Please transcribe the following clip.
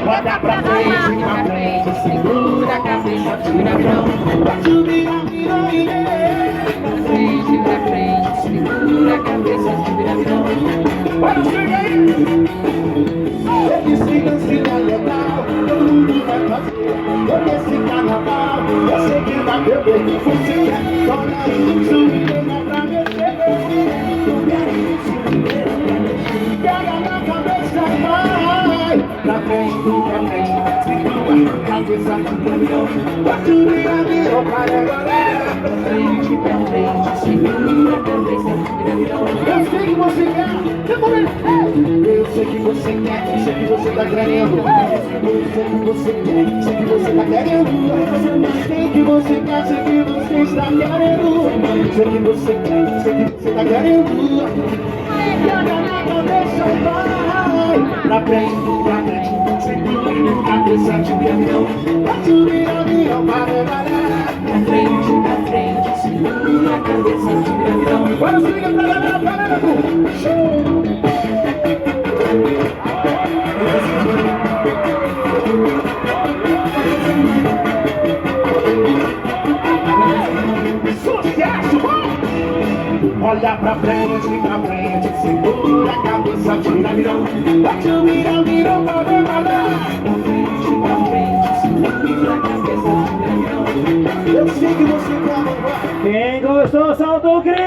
Bota pra frente, segura a cabeça, tira a mão. Vira, vira, vira. Pra frente, segura a cabeça, tira a mão. Bora, chega aí! Esse lance é legal, todo mundo vai fazer. Esse carnaval, eu sei que vai beber. Você quer, olha isso, não pra mexer. Pega na cabeça, vai. Pra frente, segura a cabeça, tira a mão. Vira, vira, para agora. Pra frente, segura a cabeça, tira a mão. Eu sei que você quer, eu sei que você quer, sei que você tá querendo. Eu sei que você quer, sei que você tá querendo. Sei que você quer, sei que você está querendo. Sei que você quer, sei que você tá querendo. Joga na cabeça, vai. Pra frente, segura a cabeça, tira a mão. Tira a mão, para. Pra frente, segura a cabeça, tira a mão. Bora, siga pra lá, show! Sucesso! Olha pra frente, segura a cabeça, tira a mão. Vira, vira, para. Pra frente, segura a cabeça, tira a mão. Eu sei que você quer. Quem gostou, solta o grito!